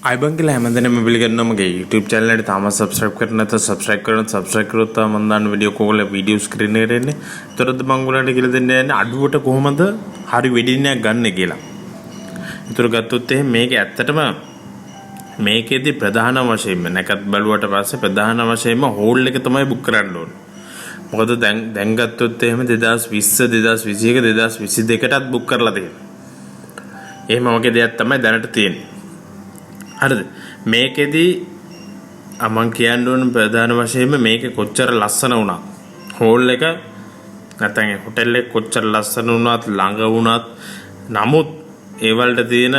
आइबन के लिए हमने में बिल करना मगे यूट्यूब चैनल ने तामा सब्सक्राइब करना तो सब्सक्राइब करो तो मंदान वीडियो को ले वीडियो स्क्रीन ने रहने तो रद्द मंगुलाने के लिए देने ने अडवोट को हम तो हरी वीडियो ने गन गेला तो गत्तुते මේ ඇත්තටම මේකෙදි ප්‍රධාන වශයෙන්ම නැකත් බලුවට පස්සේ ප්‍රධාන වශයෙන්ම හෝල් එක තමයි බුක් කරන්න ඕනේ. මොකද දැන් ගත්තොත් එහෙම 2020 2021 2022ටත් බුක් කරලා තියෙනවා. එහෙම වගේ දෙයක් තමයි දැනට තියෙන්නේ. හරිද? මේකෙදි මම කියන්න ඕන ප්‍රධාන වශයෙන්ම මේක කොච්චර ලස්සන වුණා. හෝල් එක නැත්නම් හොටෙල් එක කොච්චර ලස්සන වුණත් ළඟ වුණත් නමුත් ඒ වලට තියෙන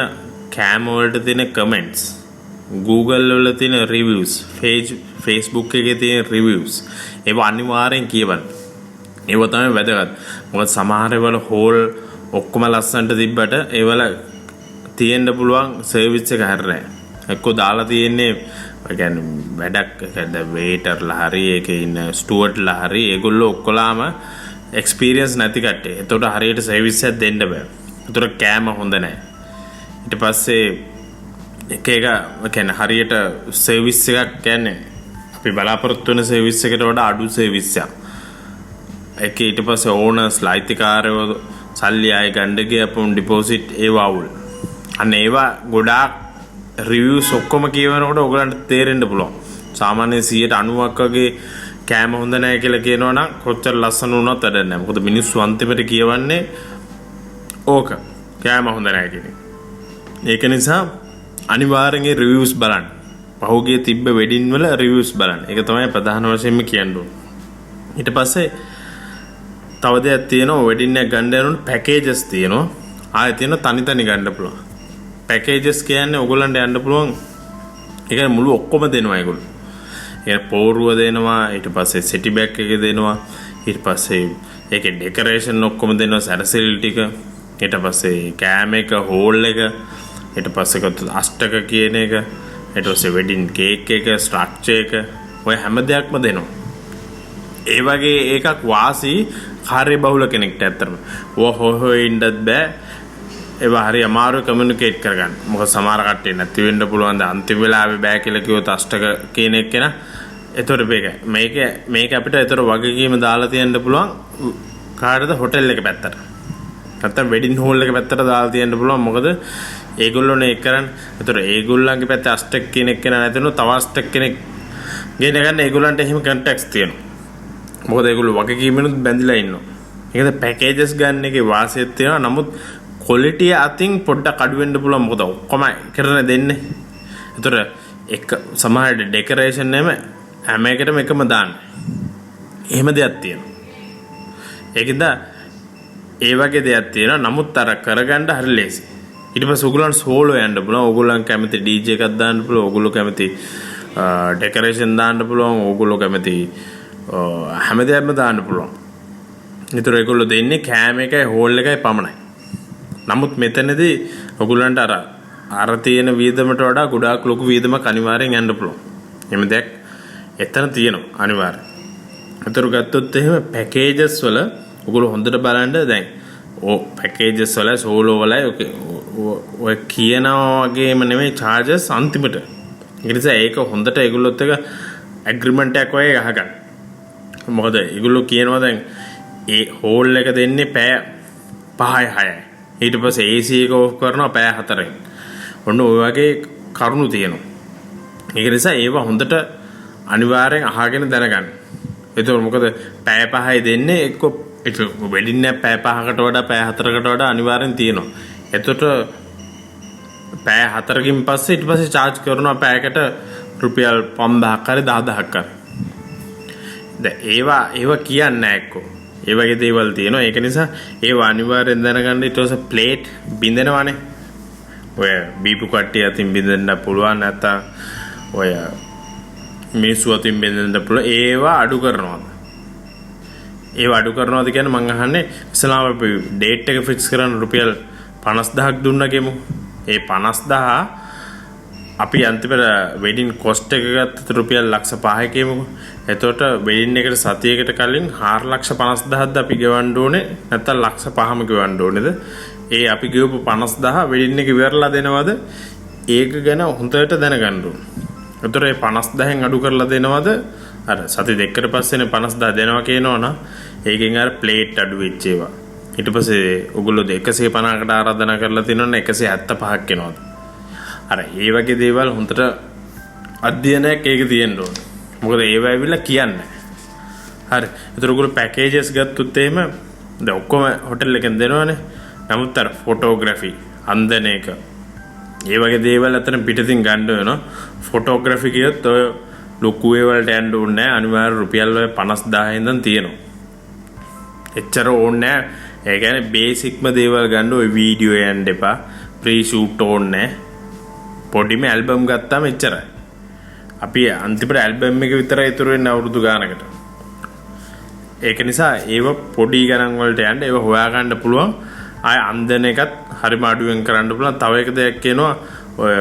කැම වලට තියෙන කමෙන්ට්ස් Google වල තියෙන රිවිව්ස් Facebook එකේ තියෙන රිවිව්ස් ඒව අනිවාර්යෙන් කියවන්න. ඒව තමයි වැදගත්. මොකද සමහර ඒවල හෝල් ඔක්කොම ලස්සනට තිබ්බට ඒවල තියෙන්න පුළුවන් සර්විස් එක හරියන්නේ නැහැ. එක්කෝ දාලා තියෙන්නේ ඒ කියන්නේ වැඩක් කියන්නේ වේටර්ලා හරි ඒකේ ඉන්න ස්ටුවර්ට්ලා හරි ඒගොල්ලෝ ඔක්කොලාම එක්ස්පීරියන්ස් නැති කට්ටිය. ඒතකොට හරියට සර්විස් එකක් දෙන්න බෑ. ඒතර කෑම හොඳ නැහැ. ඊට පස්සේ එක කියන්නේ හරියට සර්විස් එකක් කියන්නේ අපි බලාපොරොත්තු වෙන සර්විස් එකට වඩා අඩු සර්විස් එකක්. ඒකේ ඊට පස්සේ ඕනර්ස් ලයිතිකාරයෝ සල්ලි ආය ගන්න ගියපුම් ඩිපොසිට් ඒවා අවුල්. අන්න ඒවා ගොඩාක් රිවිව්ස් ඔක්කොම කියවනකොට ඔයගලන්ට තේරෙන්න පුළුවන්. සාමාන්‍ය 90%ක් වගේ කෑම හොඳ නැහැ කියලා කියනවනම් කොච්චර ලස්සන වුණත් වැඩක් නැහැ. මොකද මිනිස්සු අන්තිමට කියවන්නේ ඕක කෑම හොඳ නැහැ කියන එක. ඒක නිසා අනිවාර්යෙන් රිවිව්ස් බලන්න. පහුගිය තිබ්බ වෙඩින් වල රිවිව්ස් බලන්න. ඒක තමයි ප්‍රධාන වශයෙන්ම කියන්න ඕනේ. ඊට පස්සේ තව දෙයක් තියෙනවා වෙඩින් එක ගන්න යනකොට පැකේජස් තියෙනවා. ආයෙ තියෙනවා තනි ගන්න පුළුවන්. පැකේජස් කියන්නේ ඔයගොල්ලන්ට යන්න පුළුවන්. ඒ කියන්නේ මුළු ඔක්කොම දෙනවා ඒගොල්ලෝ. ඒ පෝරුව දෙනවා, ඊට පස්සේ සිටි බෑග් එක දෙනවා, ඊට පස්සේ ඒකේ ඩෙකොරේෂන් ඔක්කොම දෙනවා, සැරසිලි ටික, ඊට පස්සේ කෑම එක, හෝල් එක, ඊට පස්සේ අෂ්ටක කියන එක, ඊට පස්සේ වෙඩින් කේක් එක, ස්ට්‍රක්චර් එක, ඔය හැම දෙයක්ම දෙනවා. ඒ වගේ එකක් වාසි කාර්ය බහුල කෙනෙක්ට ඇත්තටම. හොය ඉන්නත් බෑ. ඒවා හරි අමාරු කමියුනිකේට් කරගන්න. මොකද සමහර කට්ටිය නැති වෙන්න පුළුවන්. ද අන්තිම වෙලාවේ බෑ කියලා කිව්වොත් අෂ්ටක කියන එක න. ඒතර මේක අපිට ඒතර වගකීම දාලා තියන්න පුළුවන් කාටද හොටෙල් එක පැත්තට. නැත්තම් වෙඩින් හෝල් එක පැත්තට දාලා තියන්න පුළුවන්. මොකද ඒගොල්ලෝනේ ඒක කරන්නේ. ඒතර ඒගොල්ලන්ගේ පැත්තේ අෂ්ටක කෙනෙක් කෙනා නැතිනො තව අෂ්ටක කෙනෙක් ගෙන ගන්න ඒගොල්ලන්ට එහෙම කන්ටැක්ට්ස් තියෙනවා. මොකද ඒගොල්ලෝ වගකීමෙනුත් බැඳිලා ඉන්නවා. ඒකද පැකේජස් ගන්න එකේ වාසියක් තියෙනවා. නමුත් ක්වොලිටිය අතින් පොඩ්ඩක් අඩු වෙන්න පුළුවන්. මොකද ඔක්කොම කරන දෙන්නේ. ඒතර එක සමහර ඩෙකොරේෂන් හැම එකටම එකම දාන්න. එහෙම දෙයක් තියෙනවා. ඒකෙන්ද ඒ වගේ දෙයක් තියෙනවා. නමුත් අර කරගන්න හරි ලේසි. ඊට පස්සේ ඔයගොල්ලන් සෝලෝ යන්න පුළුවන්. ඔයගොල්ලන් කැමති DJ එකක් දාන්න පුළුවන්. ඔයගොල්ලෝ කැමති ඩෙකොරේෂන් දාන්න පුළුවන්. ඔයගොල්ලෝ කැමති හැම දෙයක්ම දාන්න පුළුවන්. ඒතර ඒගොල්ලෝ දෙන්නේ කෑම එකයි හෝල් එකයි පමණයි. නමුත් මෙතනදී ඔයගොල්ලන්ට අර තියෙන වියදමට වඩා ගොඩාක් ලොකු වියදමක් අනිවාර්යෙන් යන්න පුළුවන්. එහෙම දෙයක් එතන තියෙනවා අනිවාර්යෙන්. අතර ගත්තොත් එහෙම පැකේජස් වල ඔයගොල්ලෝ හොඳට බලන්න දැන් පැකේජස් වල සෝලෝ වල ඔය කියනවා වගේම නෙමෙයි charges අන්තිමට. ඒ නිසා ඒක හොඳට ඒගොල්ලොත් එක ඇග්‍රීමන්ට් එකක් වගේ ගහගන්න. මොකද ඒගොල්ලෝ කියනවා දැන් ඒ හෝල් එක දෙන්නේ පැය 5යි 6යි. ඊට පස්සේ AC එක ඕෆ් කරනවා පැය 4යි. ඔන්න ඔය වගේ කරුණු තියෙනවා. ඒක නිසා ඒව හොඳට අනිවාර්යෙන් අහගෙන දැනගන්න. ඒතකොට මොකද පැය 5යි දෙන්නේ එක්ක වෙඩින් එක පැය 5කට වඩා පැය 4කට වඩා අනිවාර්යෙන් තියෙනවා. එතකොට පැය 4කින් පස්සේ ඊට පස්සේ charge කරනවා පැයකට රුපියල් 5000ක් හරි 10000ක් හරි. දැන් ඒවා කියන්නේ නැහැ එක්කෝ. ඒ වගේ දේවල් තියෙනවා. ඒක නිසා ඒව අනිවාර්යෙන් දැනගන්න. ඊට පස්සේ ප්ලේට් බින්දෙනවානේ. ඔය බීපු කට්ටිය අතින් බින්දෙන්න පුළුවන්. නැත්තම් ඔය මිනිස්සු අතින් බින්දෙන්න පුළුවන්. ඒවා අඩු කරනවාද? ඒවා අඩු කරනවාද කියන්නේ මං අහන්නේ ඉස්සලාම අපි ඩේට් එක ෆික්ස් කරන්න රුපියල් 50000ක් දුන්නා කියමු. ඒ 50000 අපි අන්තිමට වෙඩින් කොස්ට් එක ගත්තත් රුපියල් 5,00,000 කියමුකෝ. එතකොට වෙඩින් එකට සතියකට කලින් 4,50,000ක්ද අපි ගෙවන්න ඕනේ නැත්නම් 5,00,000ම ගෙවන්න ඕනේද? ඒ අපි ගෙවපු 50,000 වෙඩින් එක ඉවරලා දෙනවද? ඒක ගැන හොඳට දැනගන්න ඕන. ඒතර ඒ 50,000න් අඩු කරලා දෙනවද? අර සති දෙකකට පස්සේනේ 50,000 දෙනවා කියනවනම් ඒකෙන් අර ප්ලේට් අඩු වෙච්ච ඒවා. ඊට පස්සේ ඔයගොල්ලෝ 150කට ආරාධනා කරලා තිනවනේ 175ක් එනවද? අර ඒ වගේ දේවල් හොඳට අධ්‍යයනයක් ඒක තියෙන්න ඕන. මොකද ඒව ඇවිල්ලා කියන්නේ. හරි. ඒතර ඔයගොල්ලෝ පැකේජස් ගත්තොත් එහෙම දැන් ඔක්කොම හොටෙල් එකෙන් දෙනවනේ. නමුත් අර ෆොටෝග්‍රැෆි අන්දන එක ඒ වගේ දේවල් අතර පිටින් ගන්න වෙනවා. ෆොටෝග්‍රැෆි කියත් ඔය ලොකු ඒවලට යන්න ඕනේ නැහැ. අනිවාර්ය රුපියල් 50,000 ඉඳන් තියෙනවා. එච්චර ඕනේ නැහැ. ඒ කියන්නේ බේසික්ම දේවල් ගන්න ඔය වීඩියෝ යන්න එපා. ප්‍රී ෂූට් ඕනේ නැහැ. පොඩිම ඇල්බම් ගත්තාම එච්චරයි. අපි අන්තිමට ඇල්බම් එක විතරයි ඉතුරු වෙන්නේ අවුරුදු ගානකට. ඒක නිසා ඒව පොඩි ගණන් වලට යන්න ඒව හොයා ගන්න පුළුවන්. ආය අන්දන එකත් හරිම අඩුවෙන් කරන්න පුළුවන්. තව එක දෙයක් කියනවා ඔය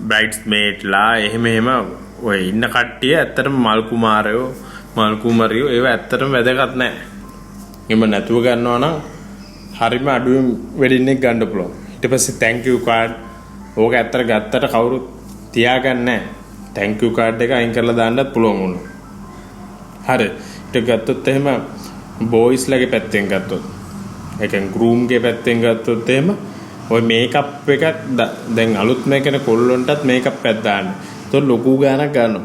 බ්‍රයිඩ්ස්මේඩ්ලා එහෙම ඔය ඉන්න කට්ටිය ඇත්තටම මල් කුමාරයෝ ඒව ඇත්තටම වැදගත් නැහැ. එහෙම නැතුව ගන්නවා නම් හරිම අඩුවෙන් වෙඩින් එක ගන්න පුළුවන්. ඊට පස්සේ thank you card ඕක ඇත්තට ගත්තට කවුරුත් තියාගන්නේ නැහැ. thank you card එක අයින් කරලා දාන්නත් පුළුවන් වුණා. හරි. ඊට ගත්තොත් එහෙම බොයිස් ලගේ පැත්තෙන් ගත්තොත් ඒ කියන්නේ ගෲම් ගේ පැත්තෙන් ගත්තොත් එහෙම ඔය මේකප් එකක් දැන් අලුත් මේකනේ කොල්ලොන්ටත් මේකප් එකක් දාන්න. ඒතකොට ලොකු ගාණක් ගන්නවා.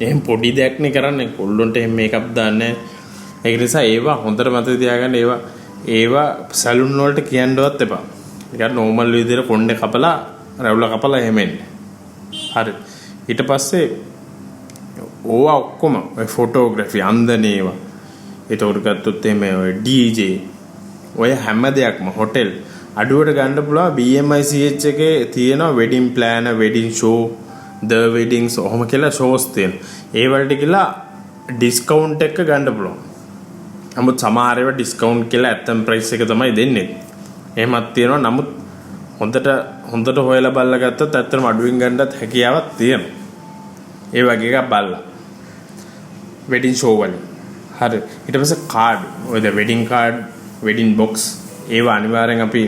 එහෙන් පොඩි දෙයක් නේ කරන්නේ කොල්ලොන්ට එහෙම මේකප් දාන්නේ. ඒක නිසා ඒවා හොඳට මතක තියාගන්න ඒවා සැලුන් වලට කියන්නවත් එපා. නිකන් නෝමල් විදිහට කොණ්ඩේ කපලා රැවුල කපලා එහෙම එන්නේ. හරි. ඊට පස්සේ ඕවා ඔක්කොම ඔය ෆොටෝග්‍රැෆි අන්දන ඒවා. ඒතකොට ගත්තොත් එහෙම ඔය DJ ඔය හැම දෙයක්ම හොටෙල් අඩුවට ගන්න පුළුවන් BMICH එකේ තියෙනවා වෙඩින් ප්ලෑනර්, වෙඩින් ෂෝ, ද වෙඩින්ග්ස් ඔහොම කියලා ෂෝස් තියෙනවා. ඒ වලට කියලා ඩිස්කවුන්ට් එක ගන්න පුළුවන්. නමුත් සමහර ඒවා ඩිස්කවුන්ට් කියලා ඇත්තම ප්‍රයිස් එක තමයි දෙන්නේ. එහෙමත් තියෙනවා. නමුත් හොඳට හොයලා බලලා ගත්තොත් ඇත්තටම අඩුවෙන් ගන්නත් හැකියාවක් තියෙනවා. ඒ වගේ එකක් බලලා. වෙඩින් ෂෝ වල. හරි. ඊට පස්සේ කාඩ්. ඔය ද වෙඩින් කාඩ්, වෙඩින් බොක්ස් ඒවා අනිවාර්යෙන් අපි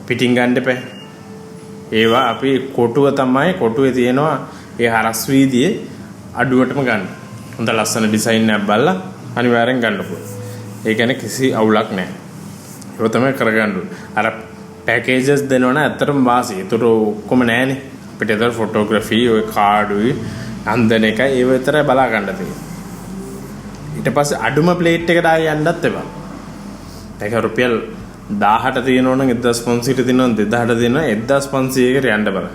පිටින් ගන්න එපා. ඒවා අපි කොටුවේ තියෙනවා ඒ හරස් වීදියේ අඩුවටම ගන්න. හොඳ ලස්සන ඩිසයින් එකක් බලලා අනිවාර්යෙන් ගන්න පුළුවන්. ඒ කියන්නේ කිසි අවුලක් නැහැ. ඒක තමයි කරගන්න ඕනේ. අර පැකේජස් දෙනවනේ ඇත්තටම වාසි. ඒතර ඔක්කොම නැහැනේ. අපිට ඒතර ෆොටෝග්‍රැෆි, ඔය කාඩුයි, අන්දන එකයි ඒව විතරයි බලා ගන්න තියෙන්නේ. ඊට පස්සේ අඩුම ප්ලේට් එකට ආයෙ යන්නත් එපා. ඒක රුපියල් 1000ට තියෙනවා නම් 1500ට තියෙනවා නම් 2000ට තියෙනවා 1500කට යන්න බෑ.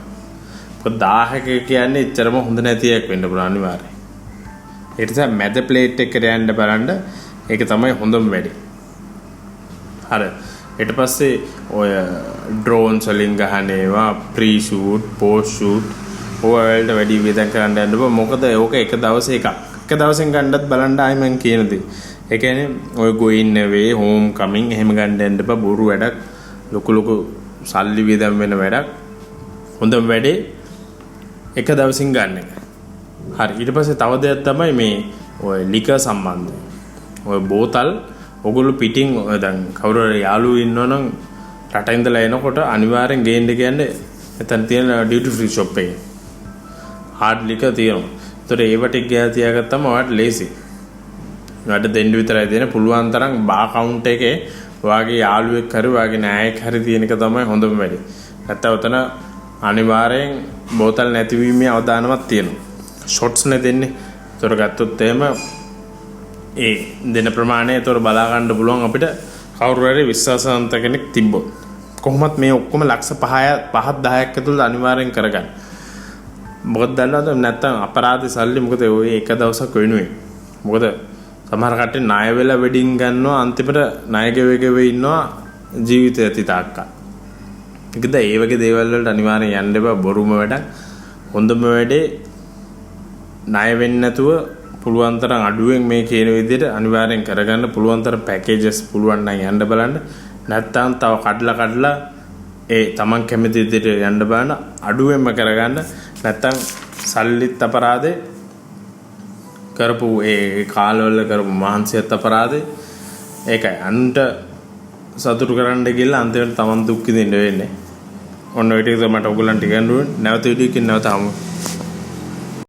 මොකද 1000ක කියන්නේ එච්චරම හොඳ නැති එකක් වෙන්න පුළුවන් අනිවාර්යයෙන්. ඒ නිසා මැද ප්ලේට් එකකට යන්න බලන්න. ඒක තමයි හොඳම වැඩේ. හරි. ඊට පස්සේ ඔය ඩ්‍රෝන්ස් වලින් ගහන ඒවා, ප්‍රී ෂූට්, පෝස්ට් ෂූට් ඔය වලට වැඩි වියදම් කරන්න යන්න බෑ. මොකද ඕක එක දවසේ එකක්. එක දවසෙන් ගන්නත් බලන්න ආයි මම කියන දේ. ඒ කියන්නේ ඔය going away, home coming එහෙම ගන්න යන්න එපා. බොරු වැඩක්. ලොකු සල්ලි වියදම් වෙන වැඩක්. හොඳම වැඩේ එක දවසින් ගන්න එක. හරි. ඊට පස්සේ තව දෙයක් තමයි මේ ඔය ලිකර් සම්බන්ධ. ඔය බෝතල් ඔගොල්ලෝ පිටින් ඔය දැන් කවුරු හරි යාළුවෝ ඉන්නවනම් රට ඉඳලා එනකොට අනිවාර්යෙන් ගේන්න කියන්නේ එතන තියෙන ඩියුටි ෆ්‍රී ෂොප් එකේ. හાર્ඩ් ලිකර් තියෙනවා. ඒතර ඒවට ගියා තියාගත්තම ඔයාලට ලේසි. වැඩ දෙන්න විතරයි දෙන පුළුවන් තරම් බා කවුන්ට් එකේ ඔයාගේ යාළුවෙක් හරි ඔයාගේ නායක හරි තියෙන එක තමයි හොඳම වැඩේ. නැත්නම් උතන අනිවාර්යෙන් බෝතල් නැතිවීමේ අවදානමක් තියෙනවා. ෂොට්ස් නේ දෙන්නේ. ඒතර ගත්තොත් එහෙම ඒ දෙන ප්‍රමාණය ඒතර බලා ගන්න පුළුවන් අපිට කවුරු හරි විශ්වාසවන්ත කෙනෙක් තිබ්බොත්. කොහොමත් මේ ඔක්කොම ලක්ෂ 5 10ක් ඇතුළත අනිවාර්යෙන් කරගන්න. මොකද දන්නවද නැත්තම් අපරාධ සල්ලි මොකද ඔය එක දවසක් වෙනුවේ. මොකද සමහර කට්ටිය ණය වෙලා වෙඩින් ගන්නවා අන්තිමට ණය ගෙවෙ ඉන්නවා ජීවිතය ඇති තාක්කල්. ඒකද ඒ වගේ දේවල් වලට අනිවාර්යෙන් යන්න එපා. බොරුම වැඩක්. හොඳම වැඩේ ණය වෙන්නේ නැතුව පුළුවන් තරම් අඩුවෙන් මේ කියන විදිහට අනිවාර්යෙන් කරගන්න පුළුවන් තරම් පැකේජස් පුළුවන් නම් යන්න බලන්න. නැත්තම් තව කඩලා ඒ Taman කැමති විදිහට යන්න බලන්න. අඩුවෙන්ම කරගන්න. නැත්තම් සල්ලිත් අපරාධේ කරපු ඒ කාලවල කරපු මහන්සියත් අපරාධේ. ඒකයි අන්ට සතුටු කරන්න ගිහලා අන්තිමට Taman දුක් විඳින්න වෙන්නේ. ඔන්න ඔය ටික තමයි මට ඔයගොල්ලන්ට ඉගන්වන්න. නැවත වීඩියෝ එකකින් නැවත හමු.